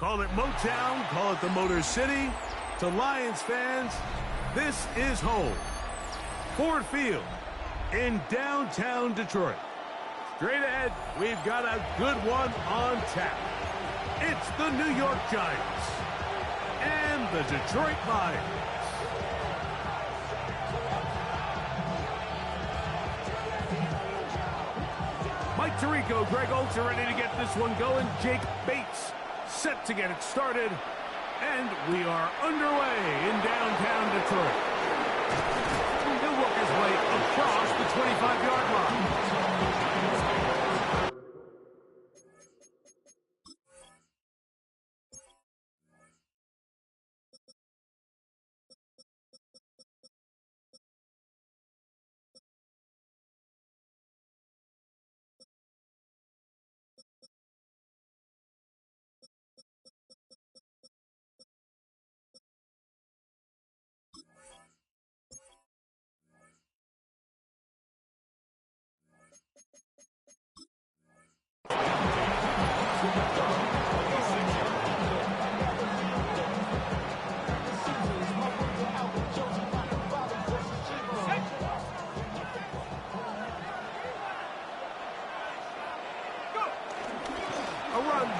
Call it Motown, call it the Motor City. To Lions fans, this is home. Ford Field in downtown Detroit. Straight ahead, we've got a good one on tap. It's the New York Giants and the Detroit Lions. Mike Tirico, Greg Olsen ready to get this one going. Jake Bates set to get it started. And we are underway in downtown Detroit. He'll work his way across the 25-yard line.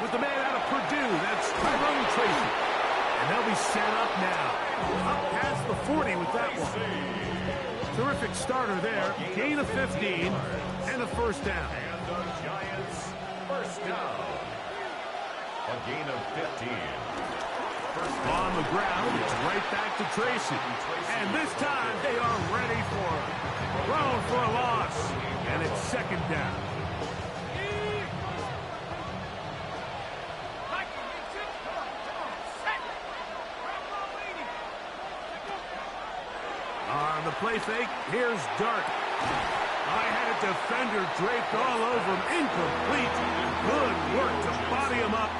With the man out of Purdue, that's Tyrone Tracy. And they'll be set up now. Up past the 40 with that one. Terrific starter there. Gain of 15 and a first down. And the Giants first down. A gain of 15. On the ground, it's right back to Tracy. And this time they are ready for it. Thrown for a loss. And it's second down. On the play fake, here's Dart. I had a defender draped all over him. Incomplete. Good work to body him up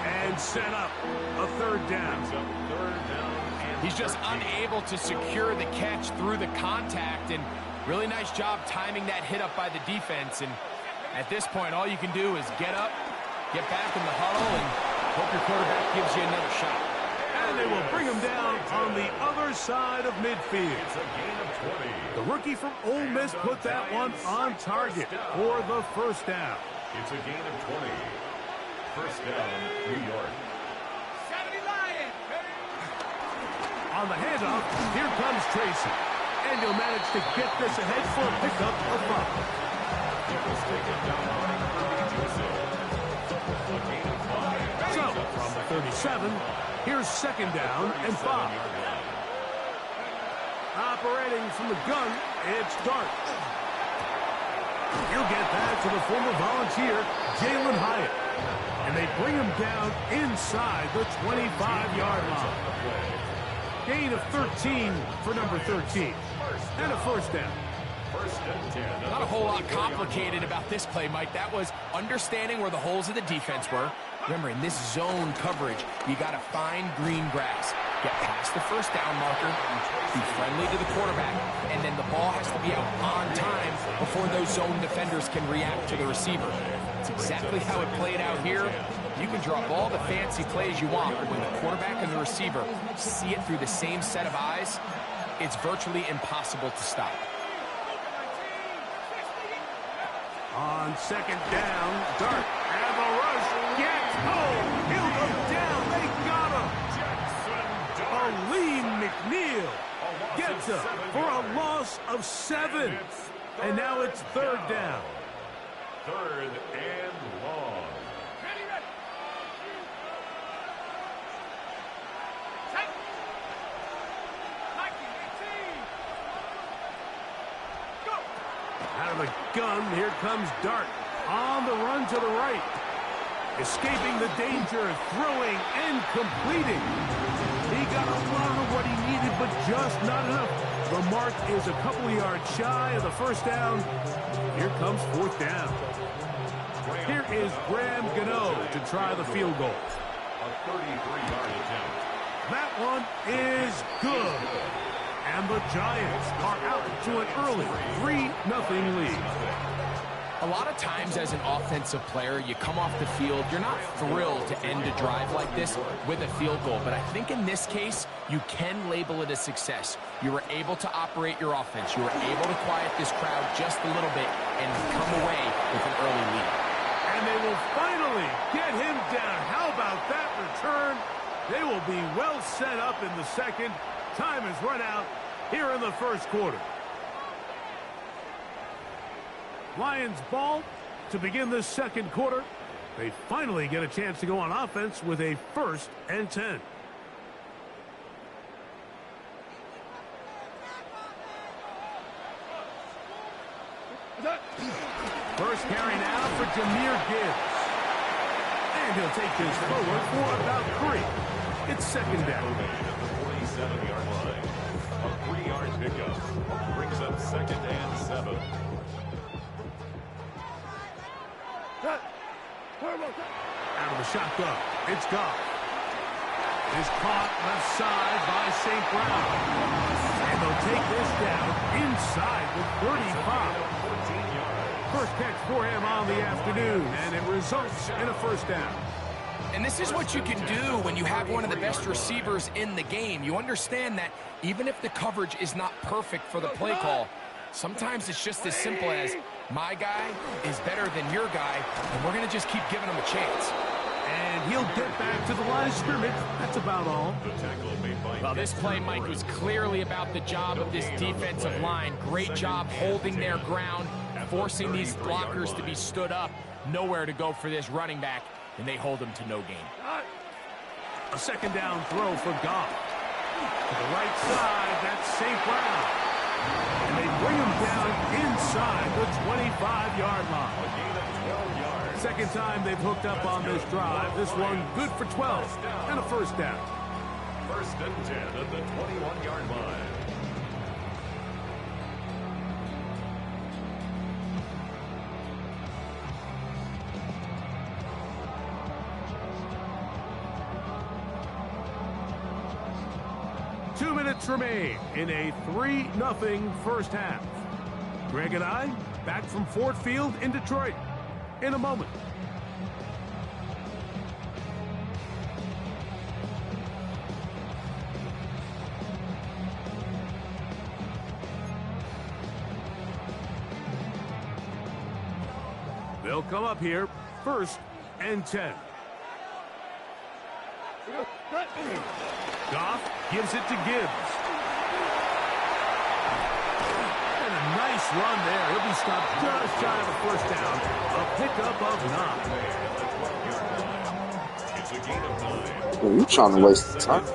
and set up a third down. He's just unable to secure the catch through the contact, and really nice job timing that hit up by the defense. And at this point, all you can do is get up, get back in the huddle, and hope your quarterback gives you another shot. And they will bring him down on the other side of midfield. It's a gain of 20. The rookie from Ole Miss put that one on target for the first down. It's a gain of 20. First down, New York. On the handoff, here comes Tracy. And he'll manage to get this ahead for a pickup of 5. It was taken down by a gain of 5. So, from the 37, here's second down and 5. Operating from the gun, it's Dart. He'll get that to the former volunteer, Jalen Hyatt. And they bring him down inside the 25-yard line. Gain of 13 for number 13. And a first down. First and 10. Not a whole lot complicated about this play, Mike. That was understanding where the holes of the defense were. Remember, in this zone coverage, you got to find green grass. Get past the first down marker, be friendly to the quarterback, and then the ball has to be out on time before those zone defenders can react to the receiver. It's exactly how it played out here. You can draw up all the fancy plays you want, but when the quarterback and the receiver see it through the same set of eyes, it's virtually impossible to stop. On second down, Dart, and the rush gets home. He'll go down. They got him. Aleem McNeil gets him for a loss of 7. And now it's third down. Third and long. Out of the gun, here comes Dart. On the run to the right. Escaping the danger, throwing and completing. He got a lot of what he needed, but just not enough. The mark is a couple of yards shy of the first down. Here comes fourth down. Here is Graham Gano to try the field goal. A 33-yard attempt. That one is good. And the Giants are out to an early 3-0 lead. A lot of times as an offensive player, you come off the field, you're not thrilled to end a drive like this with a field goal. But I think in this case, you can label it a success. You were able to operate your offense. You were able to quiet this crowd just a little bit and come away with an early lead. And they will finally get him down. How about that return? They will be well set up in the second. Time has run out here in the first quarter. Lions ball to begin the second quarter. They finally get a chance to go on offense with a 1st and 10. First carry now for Jahmyr Gibbs. And he'll take this forward for about 3. It's second down. At the 47-yard line. A 3-yard pickup brings up 2nd and 7. Out of the shotgun, it's Goff. Is caught left side by St. Brown. And they'll take this down inside with 35. First catch for him on the afternoon, and it results in a 1st down. And this is what you can do when you have one of the best receivers in the game. You understand that even if the coverage is not perfect for the play call, sometimes it's just as simple as my guy is better than your guy, and we're going to just keep giving him a chance. And he'll get back to the line of scrimmage. That's about all. Well, this play, Mike, was clearly about the job of this defensive line. Great job holding their ground, forcing these blockers to be stood up. Nowhere to go for this running back, and they hold him to no gain. A 2nd down throw for Goff. To the right side, that's St. Brown. And they bring him down inside the 25-yard line. 2nd time they've hooked up on this drive. This one good for 12 and a 1st down. 1st and 10 at the 21-yard line. Two minutes remain in a 3-0 first half. Greg and I back from Ford Field in Detroit in a moment. They'll come up here 1st and 10. Goff gives it to Gibbs. And a nice run there. He'll be stopped just shy of a 1st down. A pickup of 9. It's a gain of 9. Well, you trying to waste the time.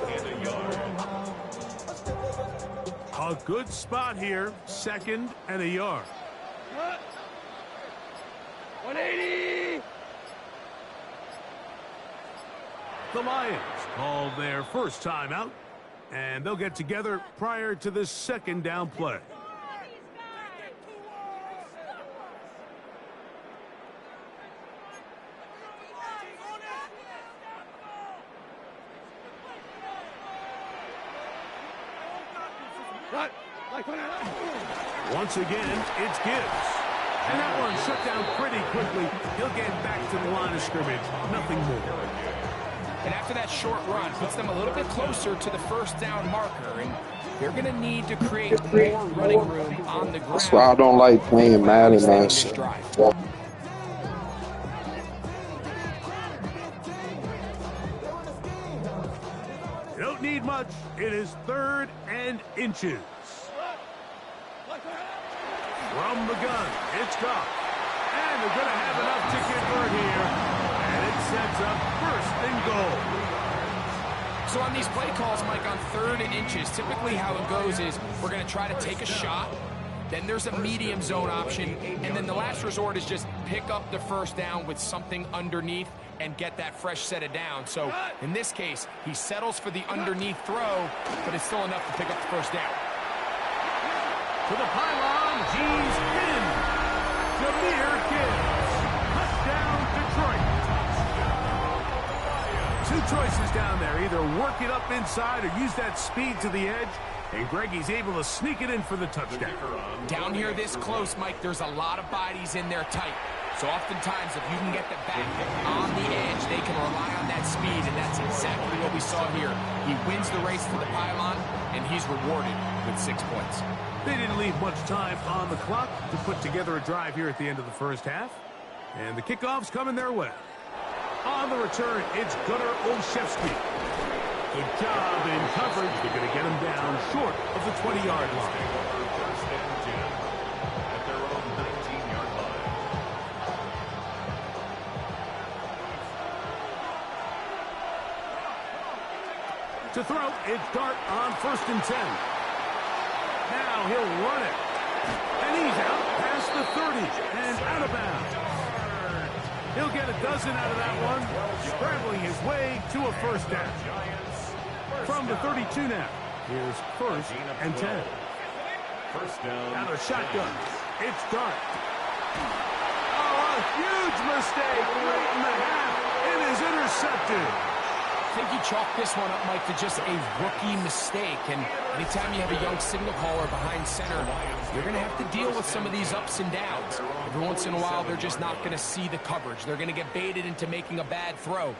A good spot here. 2nd and a yard. 180. The Lions call their first timeout, and they'll get together prior to this 2nd down play. Once again, it's Gibbs. And that one shut down pretty quickly. He'll get back to the line of scrimmage. Nothing more. And after that short run, puts them a little bit closer to the 1st down marker. And they're going to need to create more running room on the ground. That's why I don't like playing Madden, man. You don't need much. It is 3rd and inches. From the gun, it's Goff. And they're going to have enough to convert here. And it sets up 1st and goal. So on these play calls, Mike, on 3rd and inches, typically how it goes is we're going to try to take a shot. Then there's a medium zone option. And then the last resort is just pick up the 1st down with something underneath and get that fresh set of down. So in this case, he settles for the underneath throw, but it's still enough to pick up the 1st down. To the pylon, he's in. Jahmyr Gibbs. Touchdown, Detroit. Two choices down there. Either work it up inside or use that speed to the edge. And Greggy's able to sneak it in for the touchdown. Down here this close, Mike, there's a lot of bodies in there tight. So oftentimes, if you can get the back on the edge, they can rely on that speed, and that's exactly what we saw here. He wins the race to the pylon, and he's rewarded with 6 points. They didn't leave much time on the clock to put together a drive here at the end of the first half. And the kickoff's coming their way. On the return, it's Gunnar Olszewski. Good job in coverage. They're going to get him down short of the 20-yard line. First and 10 at their own 19-yard line. To throw, it's Dart on 1st and 10. Now he'll run it. And he's out past the 30 and out of bounds. He'll get a dozen out of that one, scrambling his way to a first down. From the 32 now, here's 1st and 10. First down. Out of shotgun, it's Dart. Oh, a huge mistake late in the half. It is intercepted. I think he chalked this one up, Mike, to just a rookie mistake. And anytime you have a young signal caller behind center, you're going to have to deal with some of these ups and downs. Every once in a while, they're just not going to see the coverage. They're going to get baited into making a bad throw.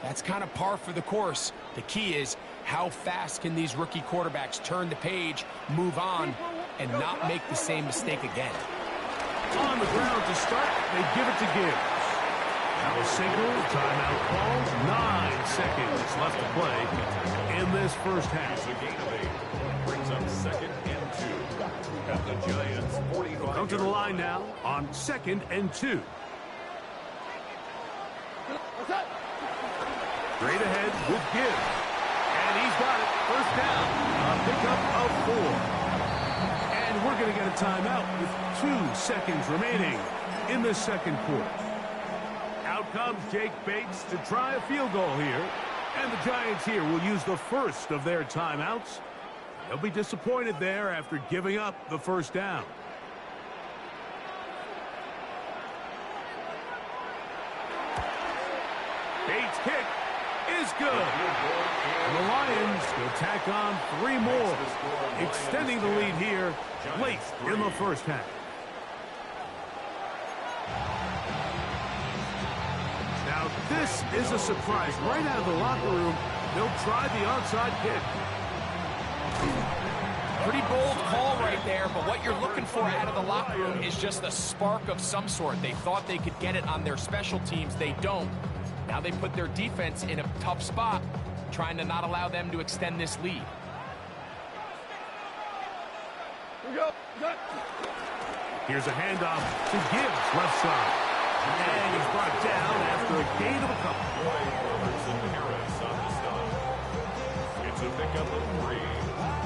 That's kind of par for the course. The key is how fast can these rookie quarterbacks turn the page, move on, and not make the same mistake again. On the ground to start, they give it to Gibbs. Now a single, timeout calls, 9 seconds left to play in this first half. A gain of 8 brings up 2nd and 2 at the Giants' 45. Come to the line now on 2nd and 2. Straight ahead with Gibbs. And he's got it. First down. A pickup of 4. And we're going to get a timeout with 2 seconds remaining in the second quarter. Out comes Jake Bates to try a field goal here. And the Giants here will use the first of their timeouts. They'll be disappointed there after giving up the first down. Bates' kick is good. And the Lions will tack on 3 more, extending the lead here late in the first half. Now, this is a surprise. Right out of the locker room, they'll try the onside kick. Pretty bold call right there, but what you're looking for out of the locker room is just a spark of some sort. They thought they could get it on their special teams. They don't. Now they put their defense in a tough spot, trying to not allow them to extend this lead. Here's a handoff to Gibbs, left side. And he's brought down after a gain of a couple. It's a pickup of 3.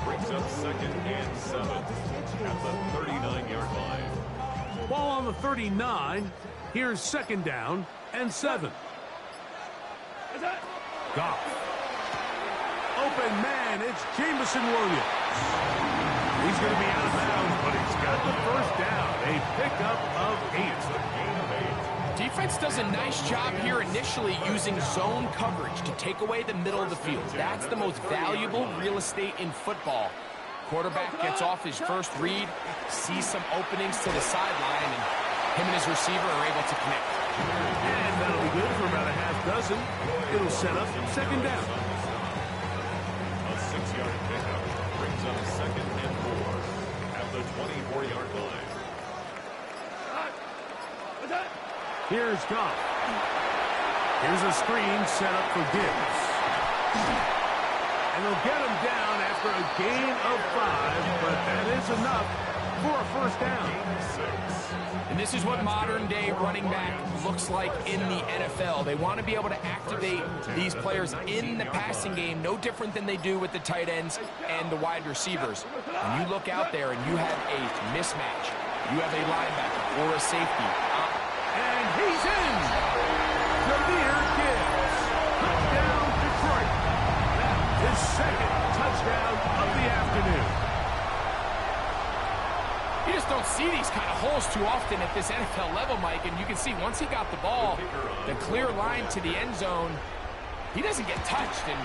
Brings up 2nd and 7 at the 39-yard line. Ball on the 39. Here's 2nd down and 7. Goff. Open man, it's Jameson Williams. He's going to be out of bounds, but he's got the first down. A pickup of 8. Defense does a nice job here initially using zone coverage to take away the middle of the field. That's the most valuable real estate in football. Quarterback gets off his first read, sees some openings to the sideline, and him and his receiver are able to connect. And that'll be good for about a half dozen. It'll set up 2nd down. A 6-yard pickup brings up 2nd and 4 at the 24-yard line. Here's Goff. Here's a screen set up for Gibbs. And they'll get him down after a gain of 5, but that is enough for a first down. And this is what modern-day running back looks like in the NFL. They want to be able to activate these players in the passing game, no different than they do with the tight ends and the wide receivers. When you look out there and you have a mismatch, you have a linebacker or a safety. And he's in! Jameer Gibbs. Touchdown, Detroit. That's his 2nd touchdown of the afternoon. You just don't see these kind of holes too often at this NFL level, Mike. And you can see once he got the ball, the clear line to the end zone, he doesn't get touched. And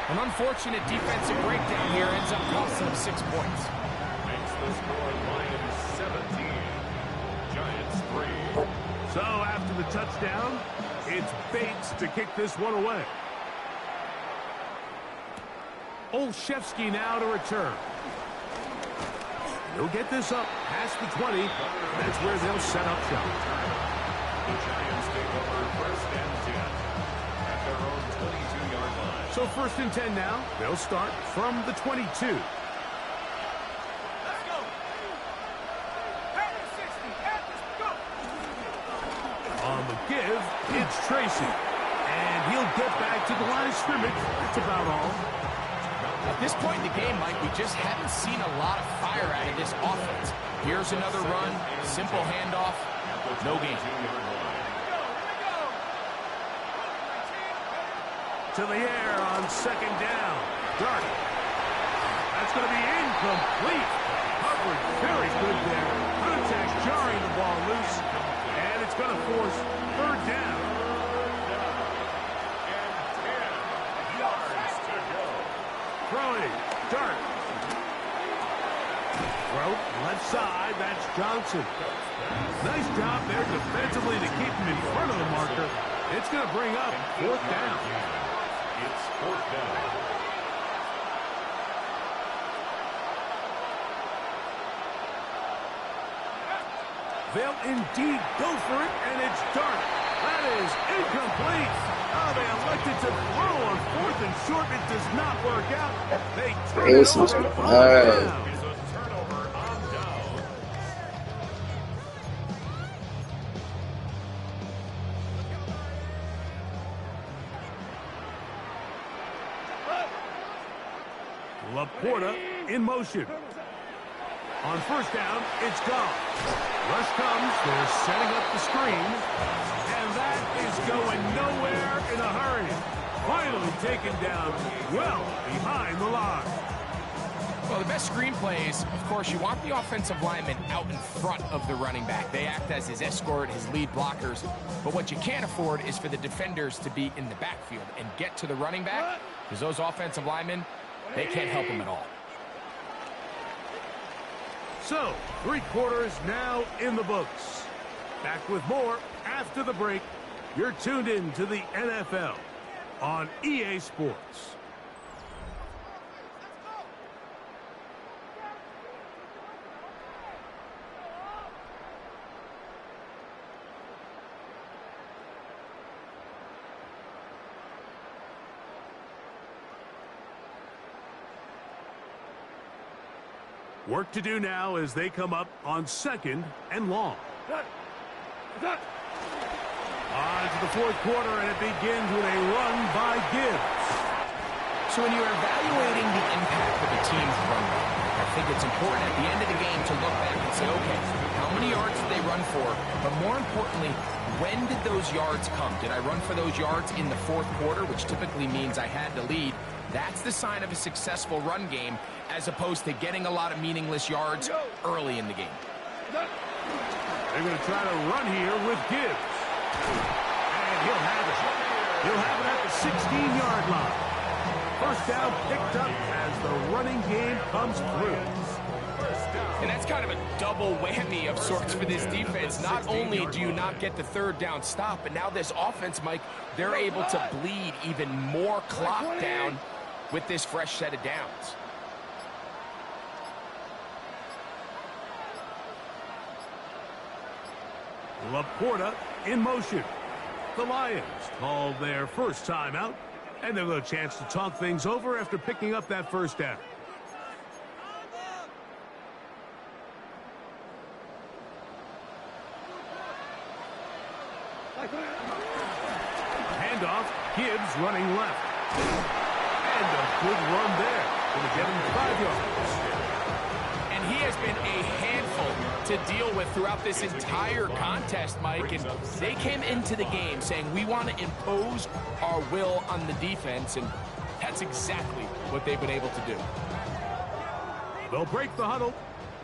An unfortunate defensive breakdown here ends up costing them 6 points. Makes the score Lions 17, Giants 3. So after the touchdown, it's Bates to kick this one away. Olszewski now to return. He'll get this up past the 20. That's where they'll set up shop. The Giants take over first and 10 at their own 22-yard line. So first and 10 now. They'll start from the 22. On the give, it's Tracy. And he'll get back to the line of scrimmage. That's about all. At this point in the game, Mike, we just haven't seen a lot of fire out of this offense. Here's another run, simple handoff, no gain. To the air on second down. Dart. That's going to be incomplete. Coverage very good there. Contact jarring the ball loose. And it's going to force third down. Throwing. Dart. Throw. Left side. That's Johnson. Nice job there defensively to keep him in front of the marker. It's going to bring up fourth down. It's fourth down. They'll indeed go for it, and it's Dart. That is incomplete. Oh, they elected to throw on fourth and short. It does not work out. They turn it over on down. Is a turnover on down. Laporta in motion. On first down, it's gone. Rush comes. They're setting up the screen. And that is going nowhere in a hurry. Finally taken down well behind the line. Well, the best screen plays, of course, you want the offensive lineman out in front of the running back. They act as his escort, his lead blockers. But what you can't afford is for the defenders to be in the backfield and get to the running back, because those offensive linemen, they can't help him at all. So, 3 quarters now in the books. Back with more after the break. You're tuned in to the NFL on EA Sports. Work to do now as they come up on second and long. On to the fourth quarter, and it begins with a run by Gibbs. So when you're evaluating the impact of a team's run game, I think it's important at the end of the game to look back and say, okay, how many yards did they run for? But more importantly, when did those yards come? Did I run for those yards in the fourth quarter, which typically means I had to lead? That's the sign of a successful run game, as opposed to getting a lot of meaningless yards early in the game. They're going to try to run here with Gibbs. And he'll have it. He'll have it at the 16-yard line. First down picked up as the running game comes through. And that's kind of a double whammy of sorts for this defense. Not only do you not get the third down stop, but now this offense, Mike, they're able to bleed even more clock down with this fresh set of downs. Laporta in motion. The Lions call their first timeout, and they'll have a chance to talk things over after picking up that first down. Handoff, Gibbs running left. And a good run there. Going to get him 5 yards. And he has been a handful to deal with throughout this entire contest, Mike. And they came into the game saying, we want to impose our will on the defense. And that's exactly what they've been able to do. They'll break the huddle.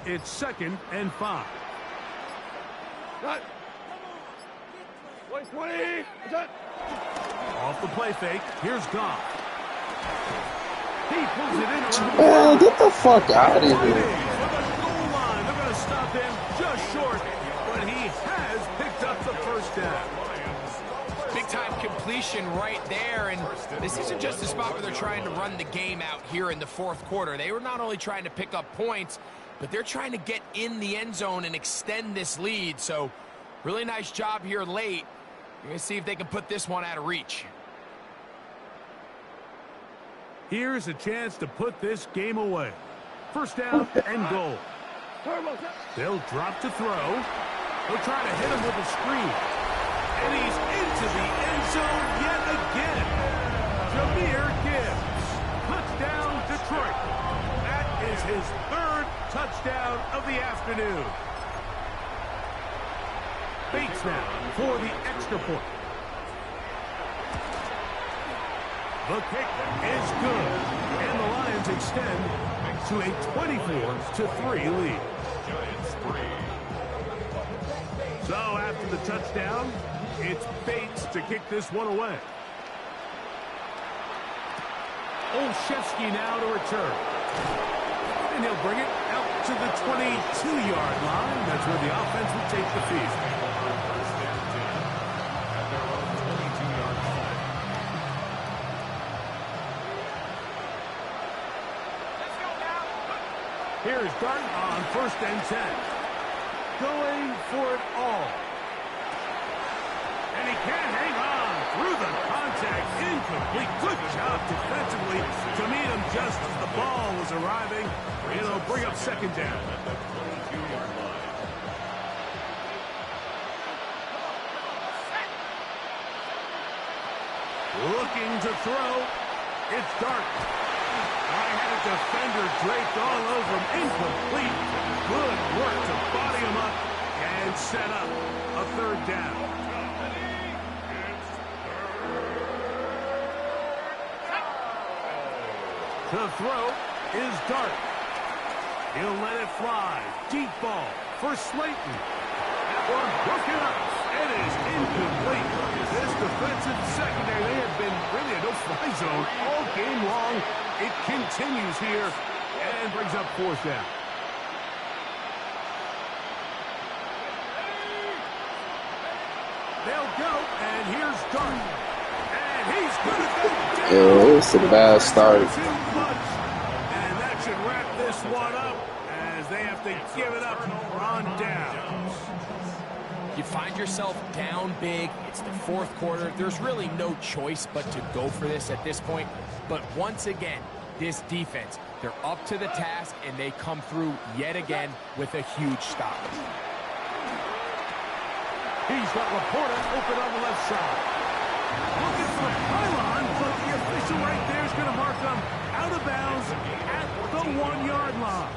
It's 2nd and 5. Off the play fake, here's Goff. Pulls it in around the Man, get the fuck out of Right here. in for the goal line. They're going to stop him just short, but he has picked up the first down. Big-time completion right there, and this isn't just a spot where they're trying to run the game out here in the fourth quarter. They were not only trying to pick up points, but they're trying to get in the end zone and extend this lead. So really nice job here late. You're going to see if they can put this one out of reach. Here's a chance to put this game away. First down and goal. They'll drop to throw. They'll try to hit him with a screen. And he's into the end zone yet again. Jahmyr Gibbs. Touchdown, Detroit. That is his third touchdown of the afternoon. Bates now for the extra point. The kick is good. And the Lions extend to a 24-3 lead. Giants 3. So after the touchdown, it's Bates to kick this one away. Olszewski now to return. And he'll bring it out to the 22-yard line. That's where the offense will take the field. First and 10 at their own 22-yard line. Here's Dart on first and 10. Going for it all. And he can't hang on through the contact. Incomplete. Good job defensively to meet him just as the ball was arriving. It'll bring up second down. At the 22-yard line. Looking to throw. It's Dart. I had a defender draped all over him. Incomplete. Good work to body him up and set up a third down. To throw is Dart. He'll let it fly. Deep ball for Slayton. That one broken up. It is incomplete. This defensive secondary, they have been really a no-fly zone all game long. It continues here and brings up fourth down. They'll go, and here's Dart. And he's going to go down. Yeah, it's a bad start. Too much. And that should wrap this one up as they have to give it up on downs. You find yourself down big. It's the fourth quarter. There's really no choice but to go for this at this point. But once again, this defense, they're up to the task, and they come through yet again with a huge stop. He's got Laporta open on the left side. Looking for the pylon, but the official right there is going to mark them out of bounds at the 1-yard line.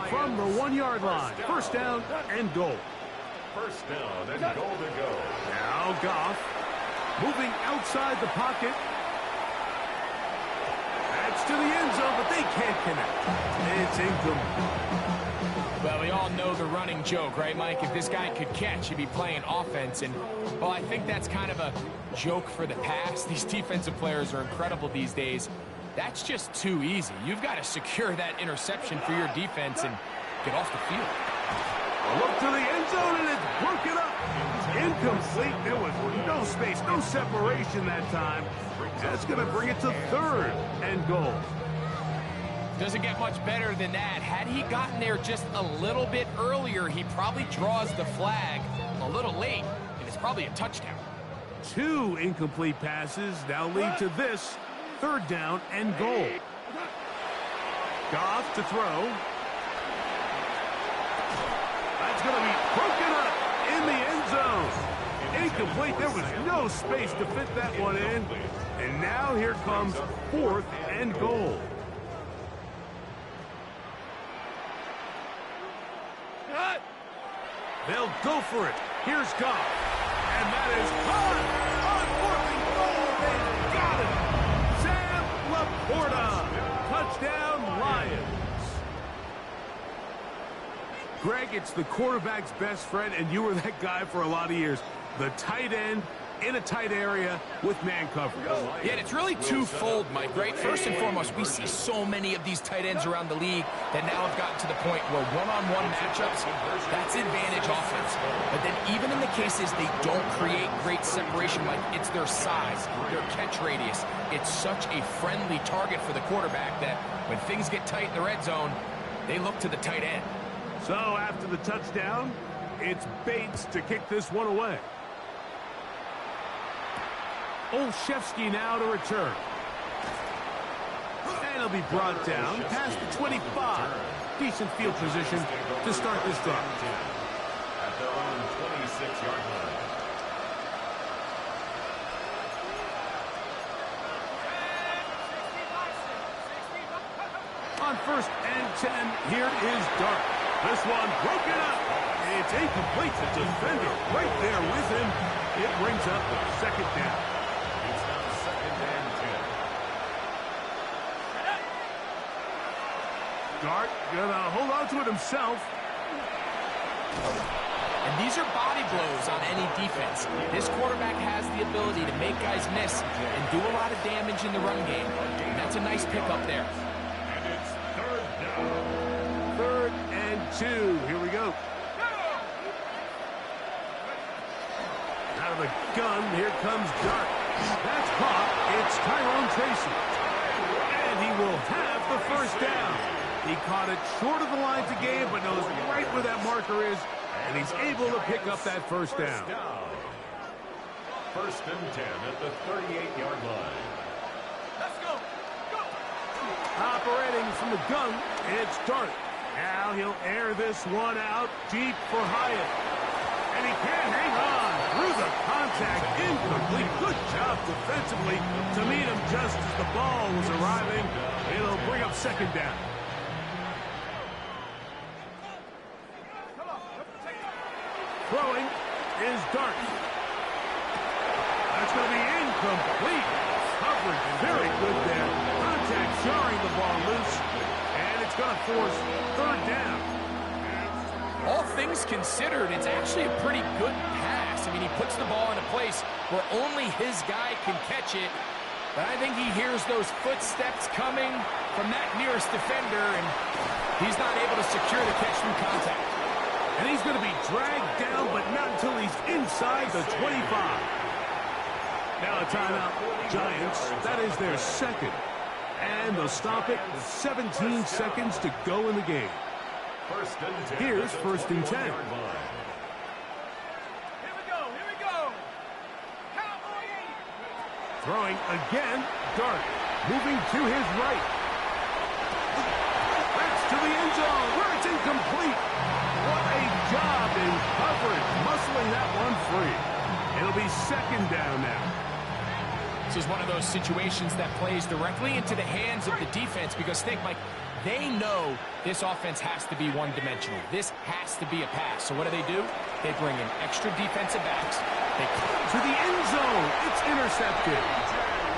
From the 1-yard line, first down and goal. First down and goal to go. Now Goff moving outside the pocket. That's to the end zone, but they can't connect. It's incomplete. Well, we all know the running joke, right, Mike? If this guy could catch, he'd be playing offense. And, well, I think that's kind of a joke for the past. These defensive players are incredible these days. That's just too easy. You've got to secure that interception for your defense and get off the field. Look to the end zone, and it's broken up. Incomplete. There was no space, no separation that time. That's going to bring it to third and goal. Doesn't get much better than that. Had he gotten there just a little bit earlier, he probably draws the flag a little late, and it's probably a touchdown. 2 incomplete passes now lead to this third down and goal. Goff to throw. That's going to be broken up in the end zone. Incomplete. There was no space to fit that one in. And now here comes fourth and goal. They'll go for it. Here's Goff. And that is caught on fourth and goal. They got it. Sam Laporta. Touchdown, Lions. Greg, it's the quarterback's best friend, and you were that guy for a lot of years. The tight end in a tight area with man coverage. Yeah, and it's really twofold, Mike, right? First and foremost, we see so many of these tight ends around the league that now have gotten to the point where one-on-one matchups, that's advantage offense. But then even in the cases they don't create great separation, like it's their size, their catch radius, it's such a friendly target for the quarterback that when things get tight in the red zone, they look to the tight end. So after the touchdown, it's Bates to kick this one away. Olszewski now to return. And he'll be brought down past the 25. Decent field position to start this drive. At their own 26-yard line. On 1st and 10, here is Dart. This one broken up. It's incomplete. The defender right there with him. It brings up the 2nd down. It's now 2nd and 10. Dart gonna hold on to it himself. And these are body blows on any defense. This quarterback has the ability to make guys miss and do a lot of damage in the run game. And that's a nice pickup there. And it's 3rd down. 3rd and 2. Here we go. Out of the gun, here comes Dart. That's caught. It's Tyrone Tracy. And he will have the 1st down. He caught it short of the line to gain, but knows right where that marker is, and he's able to pick up that 1st down. 1st and 10 at the 38-yard line. Let's go. Go. Operating from the gun, it's Dart. Now he'll air this one out deep for Hyatt. And he can't hang on through the contact. Incomplete. Good job defensively to meet him just as the ball was arriving. It'll bring up 2nd down. Throwing is Dart. That's going to be incomplete. Coverage very good there. Contact jarring the ball loose. And it's going to force 3rd down. All things considered, it's actually a pretty good pass. I mean, he puts the ball in a place where only his guy can catch it. But I think he hears those footsteps coming from that nearest defender, and he's not able to secure the catch through contact. And he's going to be dragged down, but not until he's inside the 25. Now a timeout. Giants, that is their 2nd. And they'll stop it with 17 seconds to go in the game. 1st and 10. Here's 1st and 10. Here we go. Throwing again, Dart. Moving to his right. That's to the end zone, where it's incomplete. What a job in coverage, muscling that one free. It'll be 2nd down now. This is one of those situations that plays directly into the hands of the defense because think, Mike, they know this offense has to be one-dimensional. This has to be a pass. So what do? They bring in extra defensive backs. They to the end zone. It's intercepted.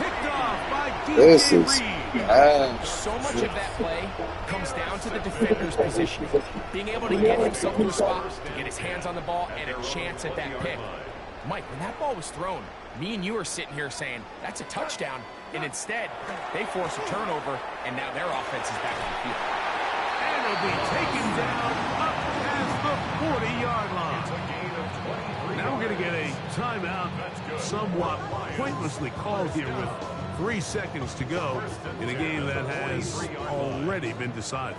Picked off by This DJ is Reed. bad. So much of that play comes down to the defender's positioning. Being able to get himself to a spot, to get his hands on the ball, and a chance at that pick. Mike, when that ball was thrown, me and you are sitting here saying, that's a touchdown. And instead, they force a turnover, and now their offense is back on the field. And it'll be taken down up past the 40-yard line. Now we're going to get a timeout, somewhat pointlessly called here with 3 seconds to go in a game that has already been decided.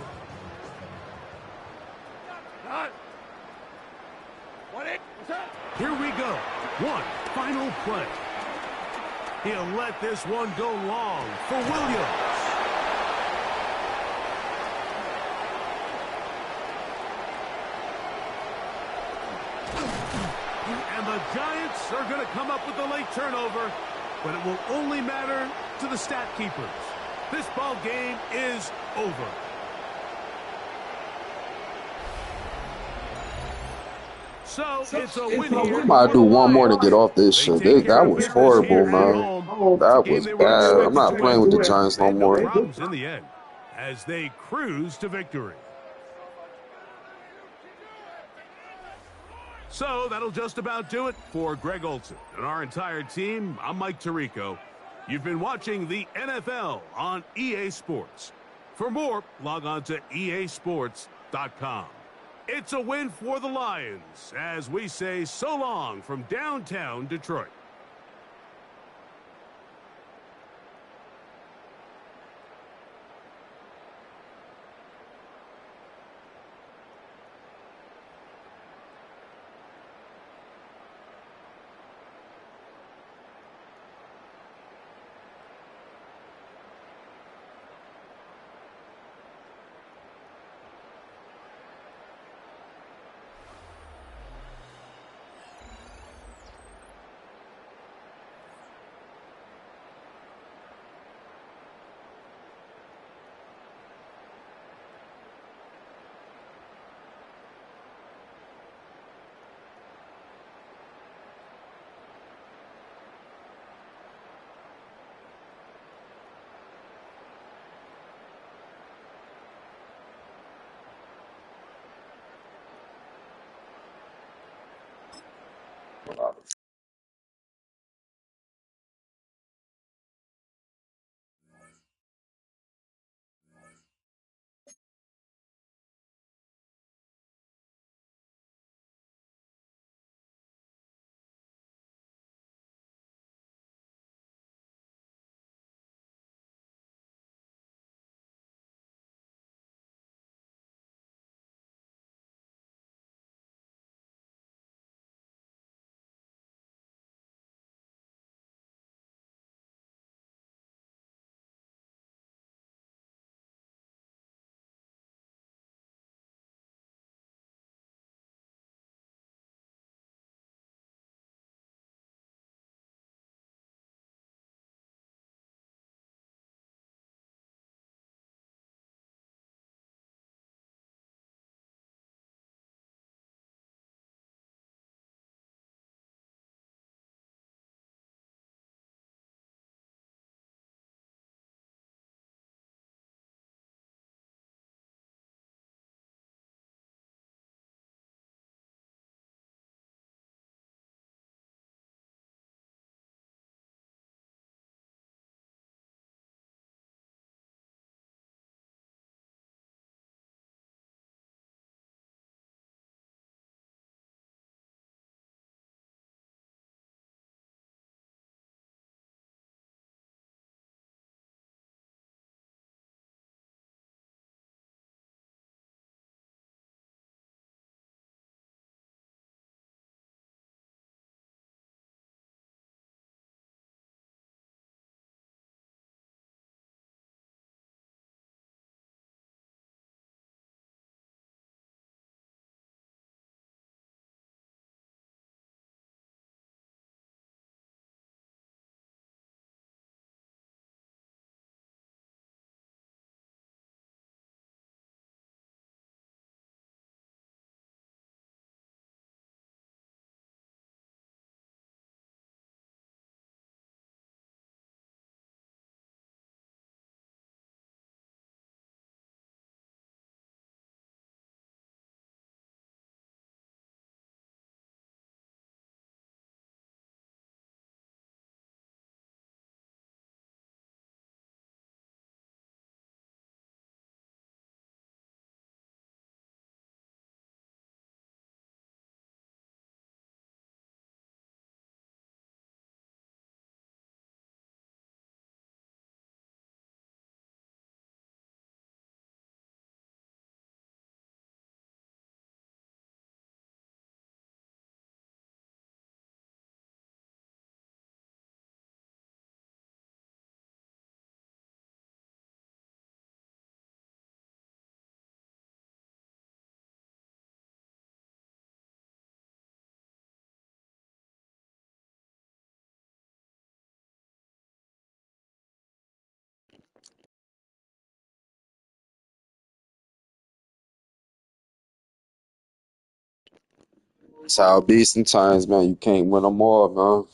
Here we go. One final play. He'll let this one go long for Williams. And the Giants are going to come up with the late turnover, but it will only matter to the stat keepers. This ball game is over. So it's a win here. I might do one more to get off this shit. That was horrible, man. That was bad. I'm not playing with the Giants no more. Problems in the end as they cruise to victory. So that'll just about do it for Greg Olson and our entire team. I'm Mike Tirico. You've been watching the NFL on EA Sports. For more, log on to easports.com. It's a win for the Lions as we say so long from downtown Detroit. That's how it be sometimes, man. You can't win them all, man.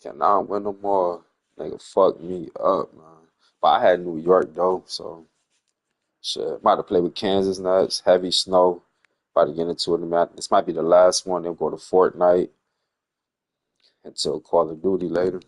Cannot win them all. Nigga fucked me up, man. But I had New York though, so shit. About to play with Kansas next. Heavy snow. About to get into it. This might be the last one. They'll go to Fortnite until Call of Duty later.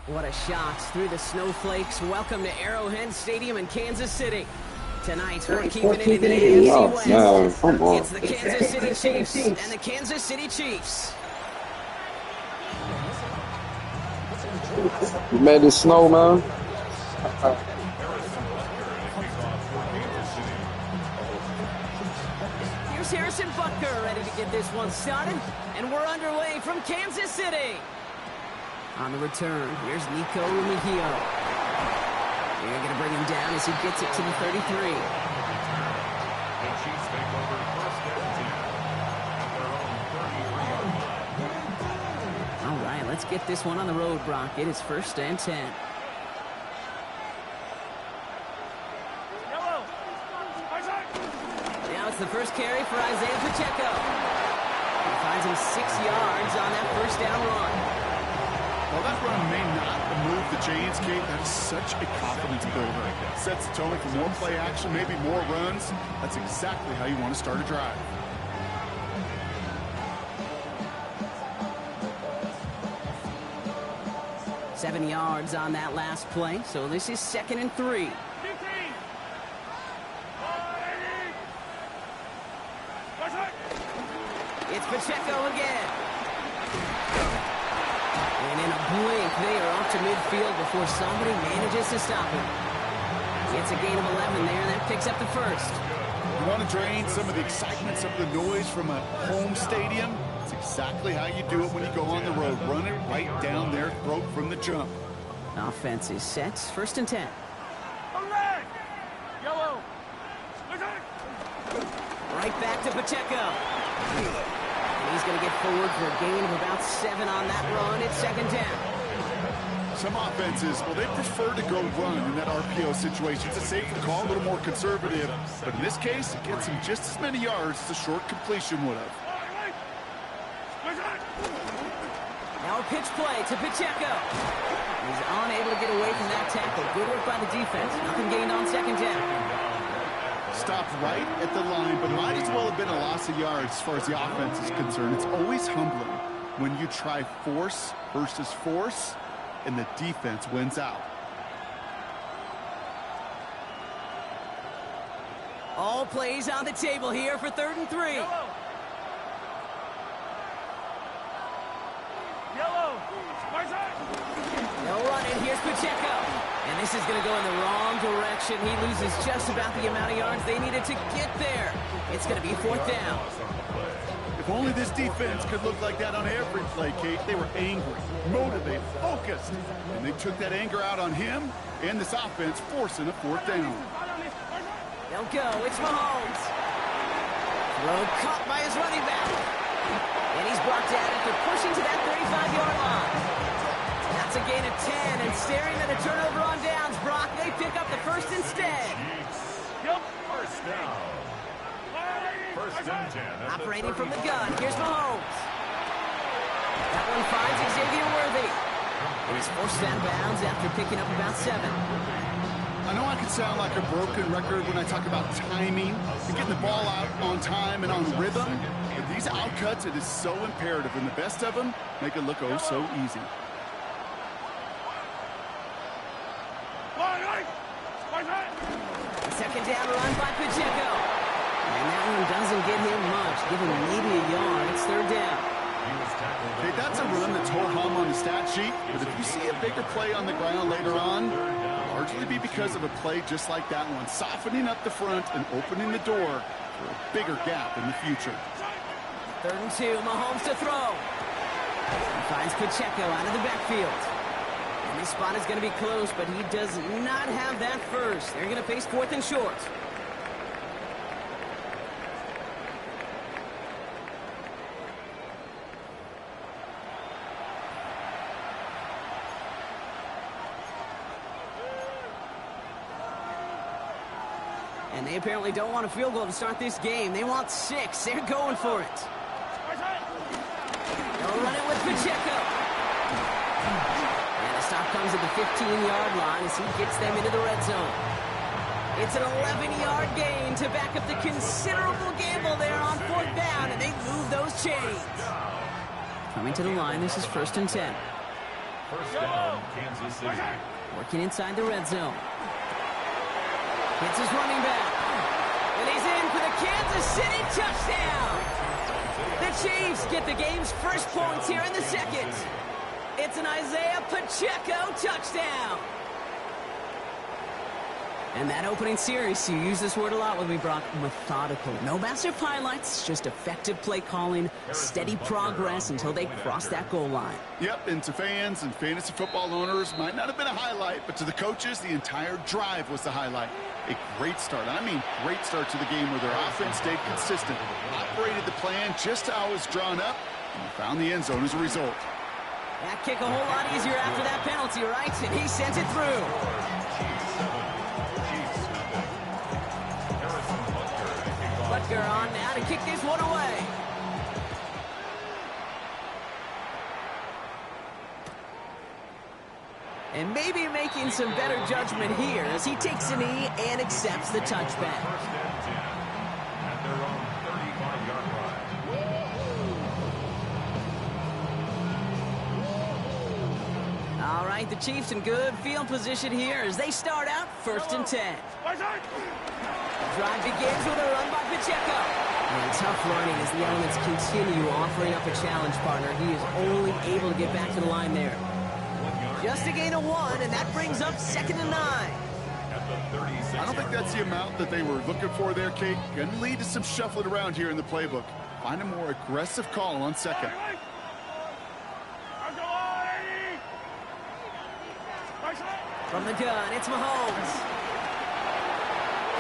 What a shot through the snowflakes. Welcome to Arrowhead Stadium in Kansas City. Tonight, we're keeping it in the AFC West. Man, come on. It's the Kansas City Chiefs and the Kansas City Chiefs. You made it snow, man. Here's Harrison Butker ready to get this one started. And we're underway from Kansas City. On the return, here's Nico Mejio. They're going to bring him down as he gets it to the 33. The Chiefs take over first and 10 at their own 33-yard line. All right, let's get this one on the road, Brock. It is first and 10. Now it's the first carry for Isaiah Pacheco. He finds him 6 yards on that first down run. Well, that run may not move the chains, Kate. That is such a confidence builder. Sets the tone for more play action, maybe more runs. That's exactly how you want to start a drive. Seven yards on that last play, so this is 2nd and 3. It's Pacheco again. And in a blink, they are off to midfield before somebody manages to stop him. It's a gain of 11 there, and that picks up the first. You want to drain some of the excitement, some of the noise from a home stadium? It's exactly how you do it when you go on the road. Run it right down their throat from the jump. Offense is set. 1st and 10. Right back to Pacheco. And he's going to get forward for a gain of about 7 on that run. It's 2nd down. Some offenses, well, they prefer to go run in that RPO situation. It's a safer call, a little more conservative. But in this case, it gets him just as many yards as a short completion would have. Now a pitch play to Pacheco. He's unable to get away from that tackle. Good work by the defense. Nothing gained on 2nd down. Stopped right at the line, but might as well have been a loss of yards as far as the offense is concerned. It's always humbling when you try force versus force, and the defense wins out. All plays on the table here for 3rd and 3. No running. Here's Pacheco. And this is going to go in the wrong direction. He loses just about the amount of yards they needed to get there. It's going to be 4th down. If only this defense could look like that on every play, Kate. They were angry, motivated, focused. And they took that anger out on him and this offense, forcing a 4th down. They'll go. It's Mahomes. Throw caught by his running back. And he's brought down after pushing to that 35-yard line. That's a gain of 10, and staring at a turnover on downs, Brock, they pick up the first instead. First down. First and 10. Operating from the gun, here's Mahomes. That one finds Xavier Worthy. And he's forced out of bounds after picking up about 7. I know I can sound like a broken record when I talk about timing and getting the ball out on time and on rhythm, but these outcuts, it is so imperative, and the best of them make it look oh so easy. Second down run by Pacheco. And that one doesn't get him much, giving him maybe a yard. It's 3rd down. Okay, that's a run that's ho-hum on the stat sheet, but if you see a bigger play on the ground later on, it'll largely be because of a play just like that one, softening up the front and opening the door for a bigger gap in the future. 3rd and 2, Mahomes to throw. He finds Pacheco out of the backfield. And this spot is going to be close, but he does not have that first. They're going to face 4th and short. And they apparently don't want a field goal to start this game. They want 6. They're going for it. They'll run it with Pacheco. And the stop comes at the 15-yard line as he gets them into the red zone. It's an 11-yard gain to back up the considerable gamble there on 4th down, and they move those chains. Coming to the line, this is 1st and 10. First down, Kansas City. Working inside the red zone. It's his running back. And he's in for the Kansas City touchdown. The Chiefs get the game's first points here in the second. It's an Isaiah Pacheco touchdown. And that opening series, you use this word a lot with me, Brock, methodical. No massive highlights, just effective play calling, steady progress until they cross that goal line. Yep, and to fans and fantasy football owners, might not have been a highlight, but to the coaches, the entire drive was the highlight. A great start, I mean great start to the game where their offense stayed consistent, operated the plan just how it was drawn up, and found the end zone as a result. That kick a whole lot easier after that penalty, right? And he sends it through. Butker on now to kick this one away. And maybe making some better judgment here as he takes a knee and accepts the touchback. At their own 35-yard line. All right, the Chiefs in good field position here as they start out 1st and 10. Drive begins with a run by Pacheco. And tough running as the elements continue offering up a challenge partner. He is only able to get back to the line there. Just a gain of 1, and that brings up 2nd and 9. I don't think that's the amount that they were looking for there, Kate. Going to lead to some shuffling around here in the playbook. Find a more aggressive call on 2nd. From the gun, it's Mahomes.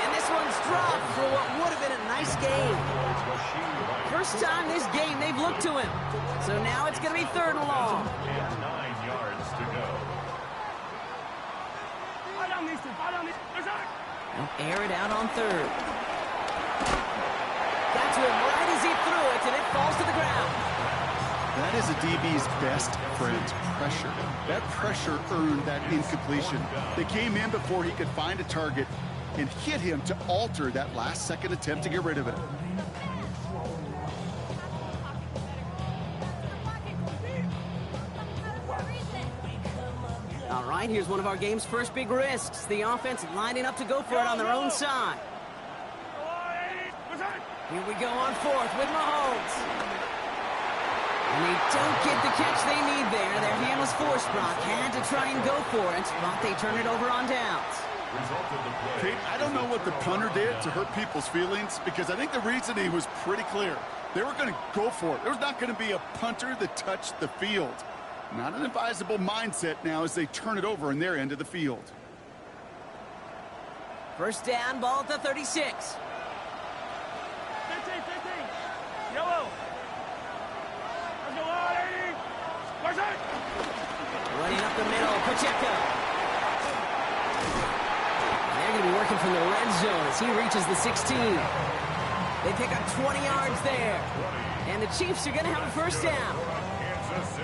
And this one's dropped for what would have been a nice game. First time this game they've looked to him. So now it's going to be 3rd and long. And 9 yards to go. They'll air it out on 3rd. That's one right as he threw it, and it falls to the ground. That is a DB's best friend, pressure. That pressure earned that incompletion. They came in before he could find a target and hit him to alter that last-second attempt to get rid of it. All right, here's one of our game's first big risks. The offense lining up to go for it on their own side. Here we go on 4th with Mahomes. And they don't get the catch they need there. Their hand was forced, Brock. Had to try and go for it, but they turn it over on downs. Kate, I don't know what the punter did to hurt people's feelings because I think the reasoning was pretty clear. They were going to go for it. There's not going to be a punter that touched the field. Not an advisable mindset now as they turn it over in their end of the field. First down, ball at the 36. 15. Yellow. Running up the middle, Pacheco. They're going to be working from the red zone as he reaches the 16. They pick up 20 yards there. And the Chiefs are going to have a first down.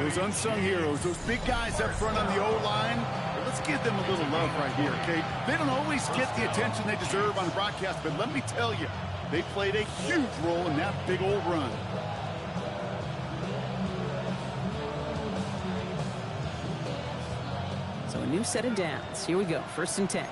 Those unsung heroes, those big guys up front on the O-line, let's give them a little love right here, okay? They don't always get the attention they deserve on broadcast, but let me tell you, they played a huge role in that big old run. So a new set of downs. Here we go, 1st and 10.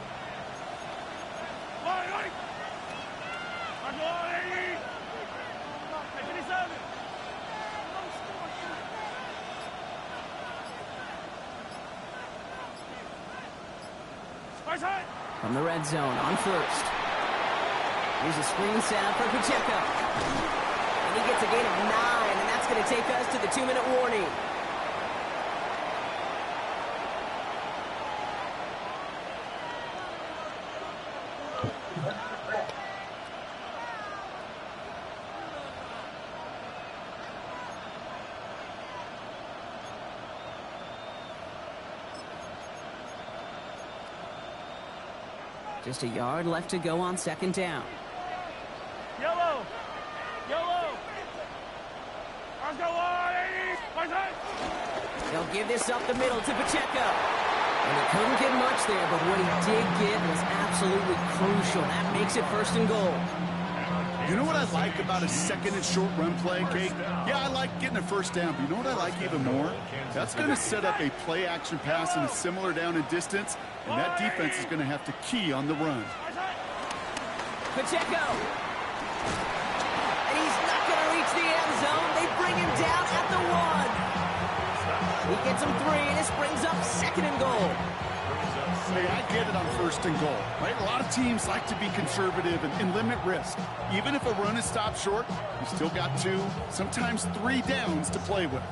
From the red zone on 1st. Here's a screen set for Pacheco. And he gets a gain of 9, and that's going to take us to the 2-minute warning. Just a yard left to go on 2nd down. Yellow. They'll give this up the middle to Pacheco. And he couldn't get much there, but what he did get was absolutely crucial. That makes it 1st and goal. You know what I like about a second and short run play, Kate? Yeah, I like getting a first down, but you know what I like even more? That's going to set up a play action pass in a similar down and distance, and that defense is going to have to key on the run. Pacheco. And he's not going to reach the end zone. They bring him down at the 1. He gets him 3, and this brings up 2nd and goal. Hey, I get it on 1st and goal, right? A lot of teams like to be conservative and limit risk. Even if a run is stopped short, you still got 2, sometimes 3 downs to play with.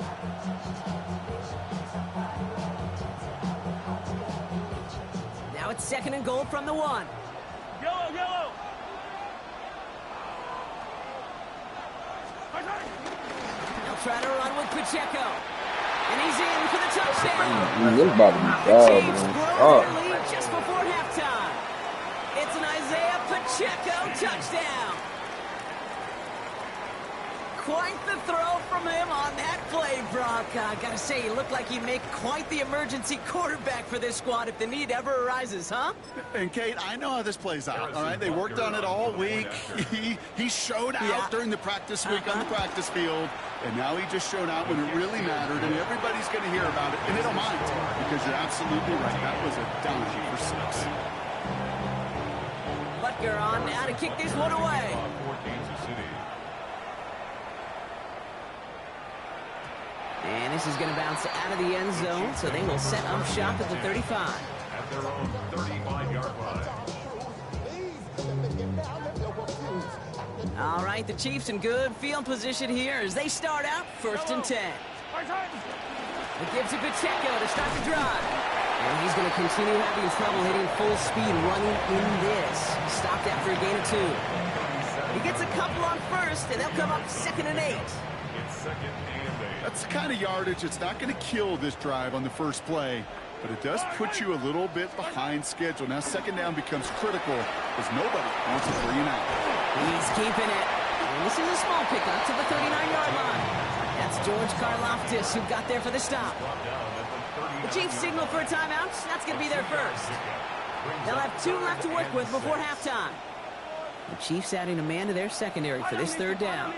Now it's 2nd and goal from the 1. Yellow, yellow. They'll try to run with Pacheco. And he's in for the touchdown. This about to be The bad, Chiefs man. grow their lead just before halftime. It's an Isaiah Pacheco touchdown. Quite the throw from him on that play, Brock. I gotta say, he looked like he'd make quite the emergency quarterback for this squad if the need ever arises, huh? And Kate, I know how this plays out, all right? They worked on it all week. He showed out during the practice week on the practice field, and now he just showed out when it really mattered, and everybody's going to hear about it, and they don't mind, because you're absolutely right. That was a dime for 6. Butker on now to kick this one away. And this is going to bounce out of the end zone, so they will set up shop at the 35. At their own 35-yard line. All right, the Chiefs in good field position here as they start out 1st and 10. It gives it Pacheco to start the drive. And he's going to continue having trouble hitting full speed running in this. Stopped after a gain of 2. He gets a couple on 1st, and they'll come up 2nd and 8. It's 2nd and 8. That's the kind of yardage that's not going to kill this drive on the first play, but it does put you a little bit behind schedule. Now 2nd down becomes critical as nobody wants to bring him out. He's keeping it. And this is a small pickup to the 39-yard line. That's George Karlaftis who got there for the stop. The Chiefs signal for a timeout. That's going to be their first. They'll have 2 left to work with before halftime. The Chiefs adding a man to their secondary for this 3rd down.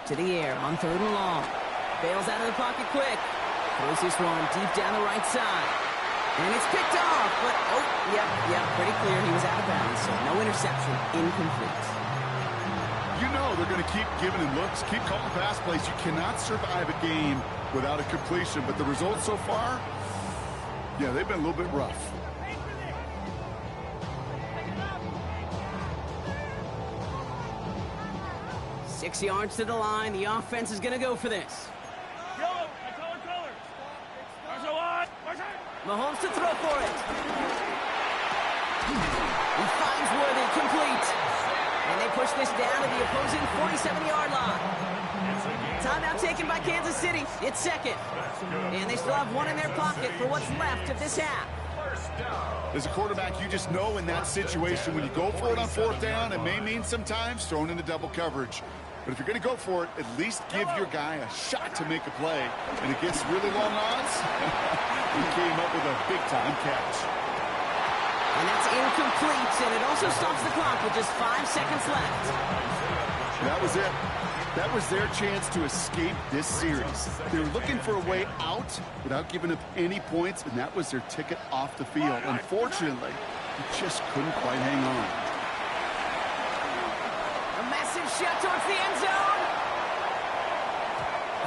To the air on 3rd and long. Bails out of the pocket quick. Throws this one deep down the right side. And it's picked off, but, pretty clear he was out of bounds, so no interception, incomplete. You know they're going to keep giving him looks, keep calling pass plays. You cannot survive a game without a completion, but the results so far, yeah, they've been a little bit rough. Six yards to the line. The offense is going to go for this. Yellow, color. Mahomes to throw for it. He finds Worthy complete. And they push this down to the opposing 47-yard line. Timeout taken by Kansas City. It's 2nd. And they still have 1 in their pocket for what's left of this half. As a quarterback, you just know in that situation when you go for it on 4th down, it may mean sometimes thrown into double coverage. But if you're going to go for it, at least give your guy a shot to make a play. And against really long odds, he came up with a big-time catch. And that's incomplete, and it also stops the clock with just 5 seconds left. That was it. That was their chance to escape this series. They were looking for a way out without giving up any points, and that was their ticket off the field. Unfortunately, they just couldn't quite hang on. A massive shot towards the end zone.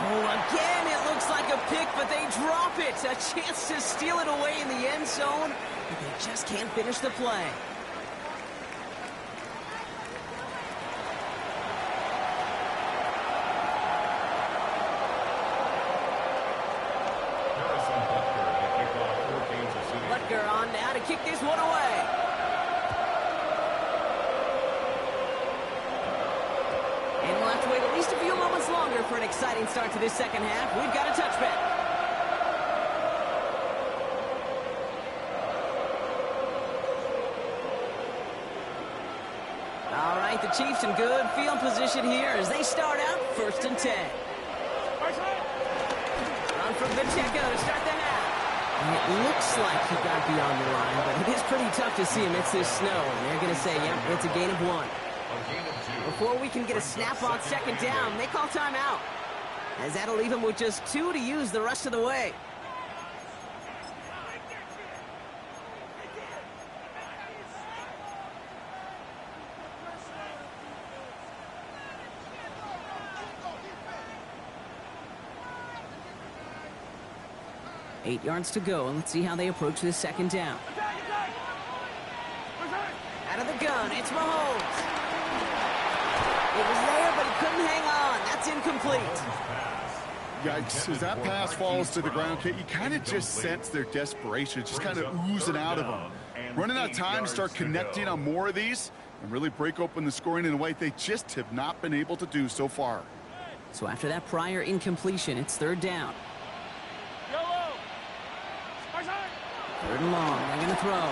Oh, again, it looks like a pick, but they drop it. A chance to steal it away in the end zone, but they just can't finish the play. Butker on now to kick this one away. And we'll have to wait at least a few moments longer for an exciting start to this second half. We've got a touchback. All right, the Chiefs in good field position here as they start out 1st and 10. Run from Pacheco to start the half. It looks like he got beyond the line, but it is pretty tough to see amidst this snow. And they're going to say, yep, it's a gain of 1. Before we can get a snap on second down, they call timeout, as that'll leave him with just 2 to use the rest of the way. Eight yards to go, and let's see how they approach this second down. Out of the gun, it's Mahomes. It was there, but he couldn't hang on. That's incomplete. Yikes, as that pass falls to the ground, Kate, you kind of just sense their desperation, just kind of oozing out of them. Running out of time to start connecting on more of these and really break open the scoring in a way they just have not been able to do so far. So after that prior incompletion, it's third down. Third and long, they're going to throw.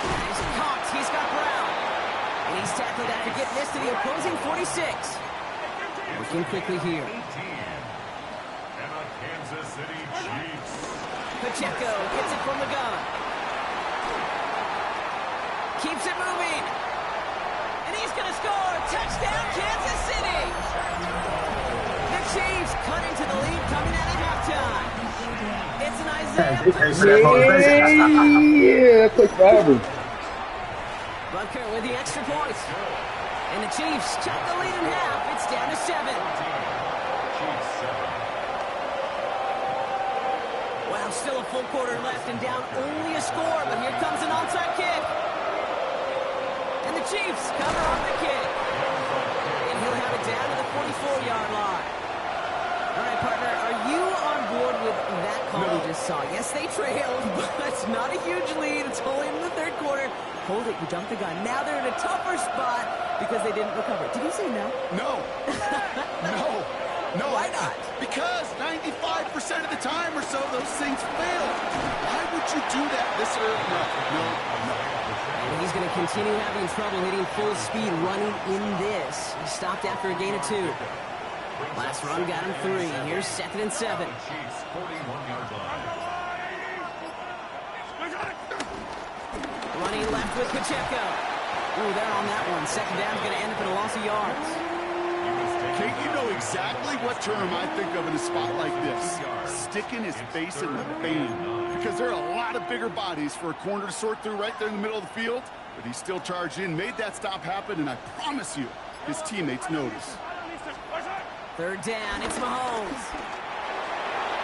He's caught, he's got Brown. And he's tackled after getting this to the opposing 46. Working quickly here. And a Kansas City Chiefs. Pacheco gets it from the gun. Keeps it moving. And he's going to score. Touchdown, Kansas City. The Chiefs cut into the lead coming out of halftime. It's an Isaiah. Yeah, that took forever. Butker with the extra point. And the Chiefs cut the lead in half. It's down to 7. Wow, still a full quarter left and down only a score, but here comes an onside kick. And the Chiefs cover on the kick. And he'll have it down to the 44-yard line. All right, partner, are you on board with that call we just saw? Yes, they trailed, but it's not a huge lead. It's only in the third quarter. Hold it, you dumped the gun. Now they're in a tougher spot because they didn't recover. Did you say no? No. No. Why not? Because 95% of the time or so, those things fail. Why would you do that this early? No. And he's going to continue having trouble hitting full speed running in this. He stopped after a gain of 2. Last run got him 3. Here's 2nd and 7. Running left with Pacheco. Ooh, they're on that one. Second down is going to end up in a loss of yards. Kate, you know exactly what term I think of in a spot like this. Sticking his face in the fan. Because there are a lot of bigger bodies for a corner to sort through right there in the middle of the field. But he still charged in, made that stop happen, and I promise you, his teammates notice. Third down, it's Mahomes.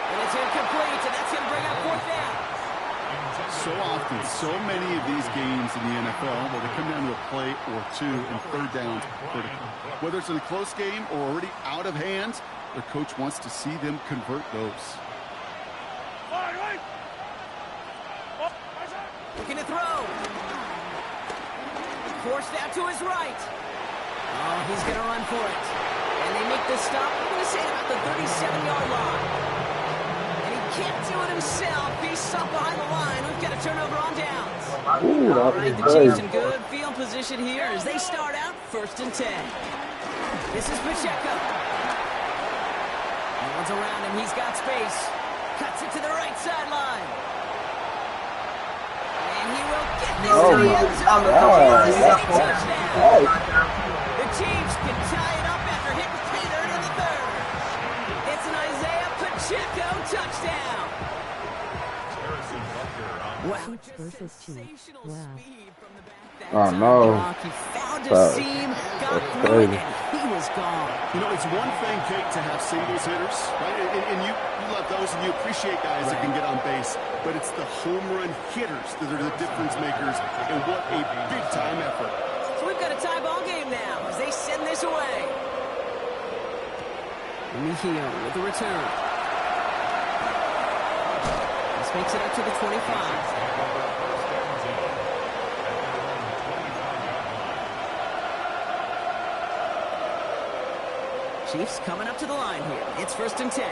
And it's incomplete, and that's going to bring up 4th down. So often, so many of these games in the NFL where they come down to a play or 2 and third downs critical. Whether it's in a close game or already out of hand, their coach wants to see them convert those. Looking to throw. Forced out to his right. Oh, he's going to run for it. And they make the stop, I'm going to say about the 37-yard line. And he can't do it himself. He's stopped behind the line. We've got a turnover on downs. Ooh, All right, the Chiefs in good field position here as they start out 1st and 10. This is Pacheco. No one's around him. He's got space. Cuts it to the right sideline. And he will get this to the end zone for the Kansas City touchdown. The Chiefs can tie it up after hitting pay dirt in the 3rd. It's an Isaiah Pacheco touchdown. Wow, versus Chiefs. Wow. Oh, no. He found a seam, got through it, and he was gone. You know, it's one thing, Kate, to have singles hitters, right? And you love those and you appreciate guys that can get on base. But it's the home run hitters that are the difference makers, and what a big-time effort. So we've got a tie ball game now as they send this away. Mejia with the return. This makes it up to the 25. Chiefs coming up to the line here. It's 1st and 10.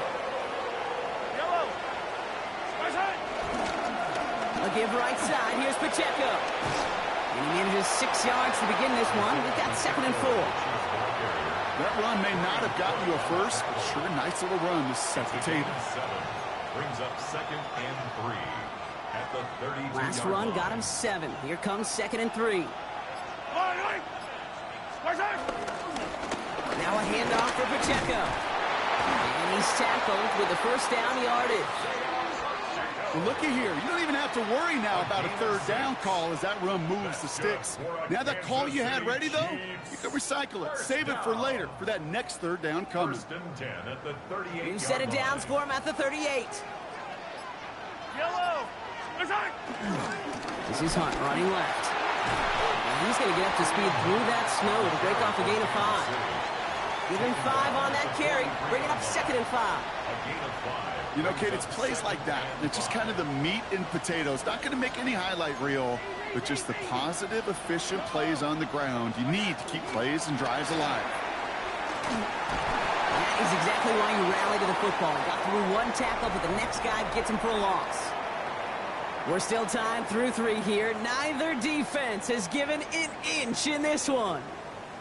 A give right side. Here's Pacheco. And he manages 6 yards to begin this one. We've got 2nd and 4. That run may not have gotten you a first, but sure, nice little run to set the table. Brings up 2nd and 3 at the 32-yard line. Last run got him 7. Here comes 2nd and 3. Now a handoff for Pacheco. And he's tackled with the first down yardage. Well, looky here. You don't even have to worry now about a third down call as that run moves the sticks. Now that call you had ready, though, you can recycle it. Save it for later for that next third down coming. 1st and 10 at the 38-yard New set of downs for him at the 38. Yellow. This is Hunt running left. And he's going to get up to speed through that snow to break off a gain of 5. Give him 5 on that carry. Bring it up 2nd and 5. A gain of 5. You know, Kate, it's plays like that. It's just kind of the meat and potatoes. Not going to make any highlight reel, but just the positive, efficient plays on the ground. You need to keep plays and drives alive. That is exactly why you rally to the football. Got through one tackle, but the next guy gets him for a loss. We're still tied through 3 here. Neither defense has given an inch in this one.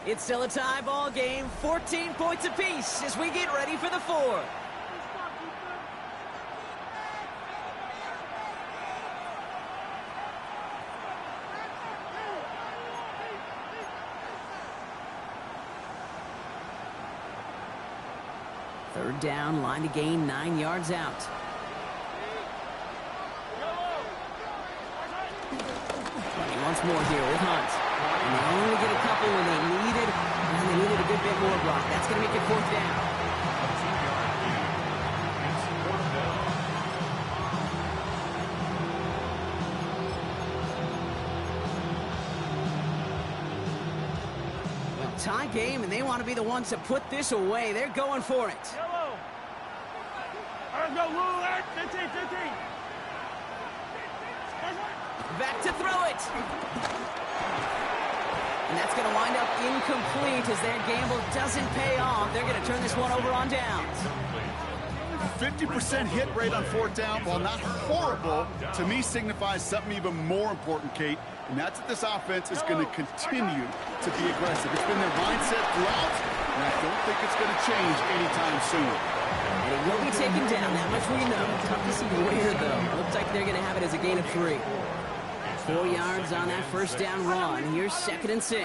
It's still a tie ball game, 14 points apiece as we get ready for the 4th. Third down, line to gain 9 yards out. Running once more here with Hunt. And they only get a couple when they needed a good bit more block. That's going to make it 4th down. It's 4th down. Well, tie game, and they want to be the ones to put this away. They're going for it. Yellow. Let's go, Lou. 15, 15. Back to throw it. And that's going to wind up incomplete as their gamble doesn't pay off. They're going to turn this one over on downs. 50% hit rate on 4th down, while not horrible, to me signifies something even more important, Kate, and that's that this offense is going to continue to be aggressive. It's been their mindset throughout, and I don't think it's going to change anytime soon. And it will be taken down, that much we know. Tough to see where, though. Looks like they're going to have it as a gain of 3. 4 yards on that first down run. Here's 2nd and 6.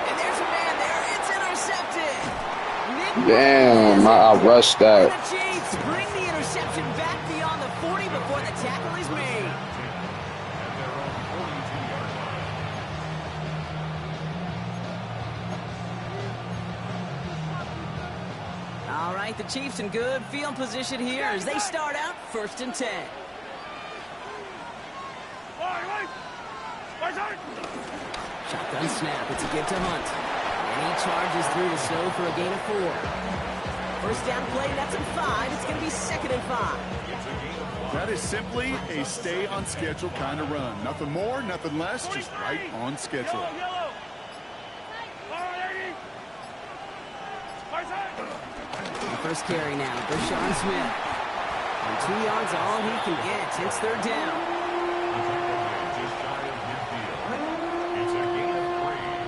And there's a man there. It's intercepted. Damn, I rushed that. The Chiefs bring the interception back beyond the 40 before the tackle is made. All right, the Chiefs in good field position here as they start out 1st and 10. Shotgun snap. It's a give to Hunt. And he charges through the snow for a gain of 4. First down play, that's in 5. It's going to be 2nd and 5. That is simply a stay on schedule kind of run. Nothing more, nothing less, just right on schedule. Yellow. The first carry now, Deshaun Smith. And 2 yards, all he can get. It's 3rd down.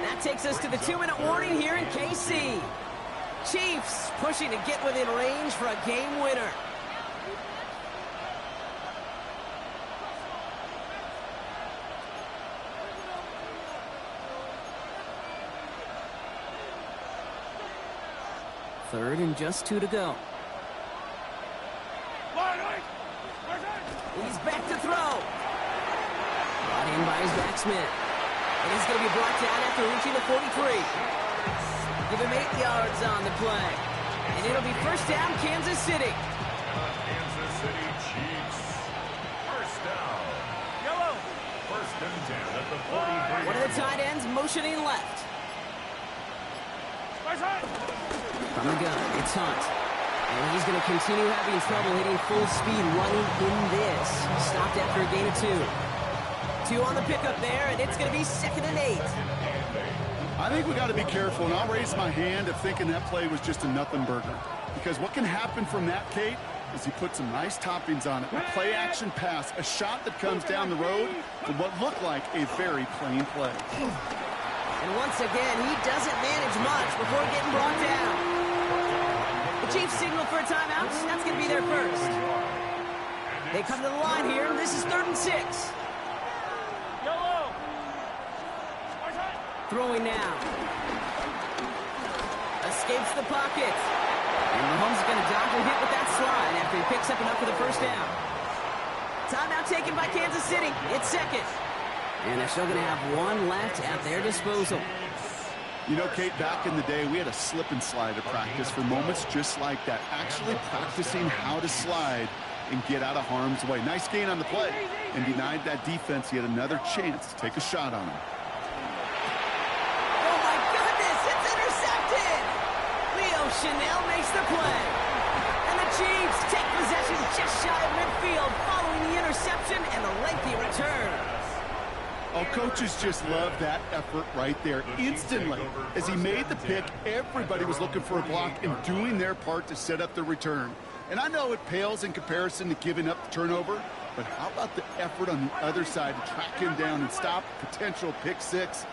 That takes us to the 2-minute warning here in KC. Chiefs pushing to get within range for a game winner. Third and just 2 to go. He's back to throw. Brought in by his back Smith. And he's going to be brought down after reaching the 43. Give him 8 yards on the play. And it'll be first down, Kansas City. Kansas City Chiefs. First down. Yellow. 1st and 10 at the 43. One of the tight ends motioning left. From the gun, it's Hunt. And he's going to continue having trouble hitting full speed running in this. Stopped after a gain of 2. 2 on the pickup there, and it's going to be 2nd and 8. I think we got to be careful, and I'll raise my hand of thinking that play was just a nothing burger. Because what can happen from that, Kate, is he put some nice toppings on it. A play-action pass, a shot that comes down the road from what looked like a very plain play. And once again, he doesn't manage much before getting brought down. Chiefs signal for a timeout. That's going to be their first. They come to the line here, and this is 3rd and 6. Throwing now. Escapes the pocket. And Mahomes is going to dodge and hit with that slide after he picks up enough for the first down. Timeout taken by Kansas City. It's 2nd. And they're still going to have one left at their disposal. You know, Kate, back in the day, we had a slip and slide at practice for moments just like that. Actually practicing how to slide and get out of harm's way. Nice gain on the play, and denied that defense yet another chance to take a shot on him. Oh, my goodness, it's intercepted! Leo Chanel makes the play. And the Chiefs take possession just shy of midfield following the interception and the lengthy return. Oh, coaches just love that effort right there. Instantly, as he made the pick, everybody was looking for a block and doing their part to set up the return. And I know it pales in comparison to giving up the turnover, but how about the effort on the other side to track him down and stop potential pick six?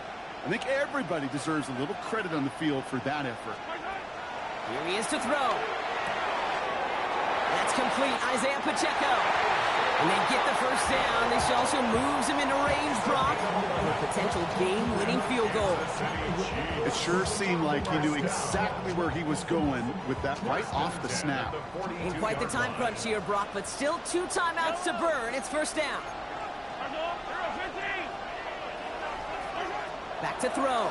I think everybody deserves a little credit on the field for that effort. Here he is to throw. That's complete, Isaiah Pacheco. And they get the first down. This also moves him into range, Brock, for potential game-winning field goal. It sure seemed like he knew exactly where he was going with that right off the snap. In quite the time crunch here, Brock, but still 2 timeouts to burn. It's first down. Back to throw.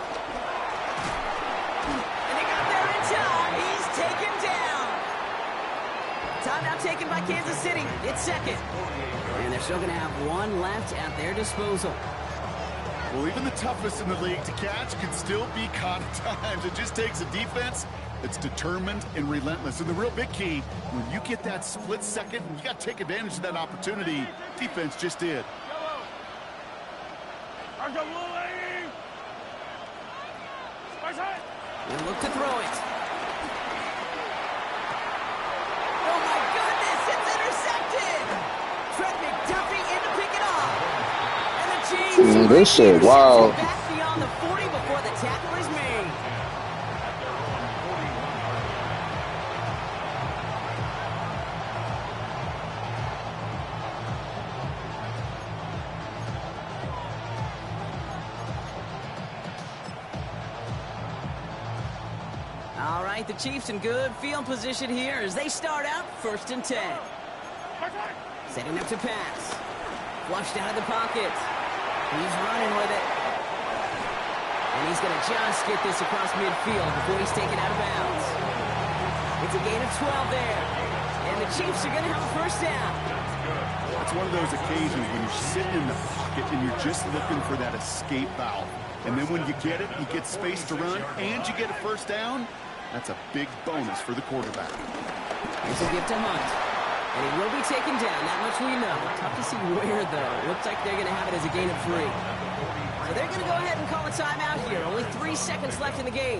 And they got there in time. He's taken down. Timeout taken by Kansas City. It's 2nd. And they're still going to have one left at their disposal. Well, even the toughest in the league to catch can still be caught at times. It just takes a defense that's determined and relentless. And the real big key, when you get that split second, you got to take advantage of that opportunity. Defense just did. And look to throw it. Oh, my goodness, it's intercepted. Trent McDuffie in to pick it off. And the Chiefs this shit, wow. back beyond the 40 before the tackle is made. All right, the Chiefs in good field position here as they start out 1st and 10. Setting up to pass. Flushed out of the pocket. He's running with it. And he's going to just get this across midfield before he's taken out of bounds. It's a gain of 12 there. And the Chiefs are going to have a first down. It's one of those occasions when you're sitting in the pocket and you're just looking for that escape valve. And then when you get it, you get space to run, and you get a first down. That's a big bonus for the quarterback. Here's a gift to Hunt. And he will be taken down. That much we know. Tough to see where, though. Looks like they're going to have it as a gain of 3. So they're going to go ahead and call a timeout here. Only 3 seconds left in the game.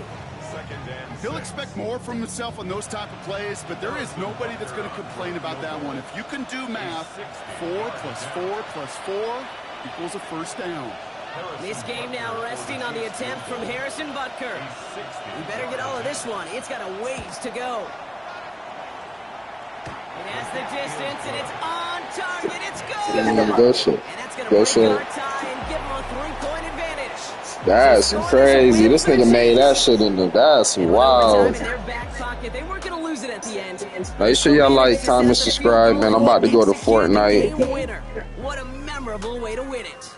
He'll expect more from himself on those type of plays, but there is nobody that's going to complain about that one. If you can do math, 4 plus 4 plus 4 equals a first down. This game now resting on the attempt from Harrison Butker. You better get all of this one. It's got a ways to go. It has the distance, and it's on target. It's good. Go shit. And that's going to Go break shit. our tie and give them a 3-point advantage. That's crazy. This nigga made that shit in the. That's wild. In their back pocket. They weren't going to lose it at the end. Make sure y'all like, comment, subscribe, man. I'm about to go to Fortnite. What a memorable way to win it.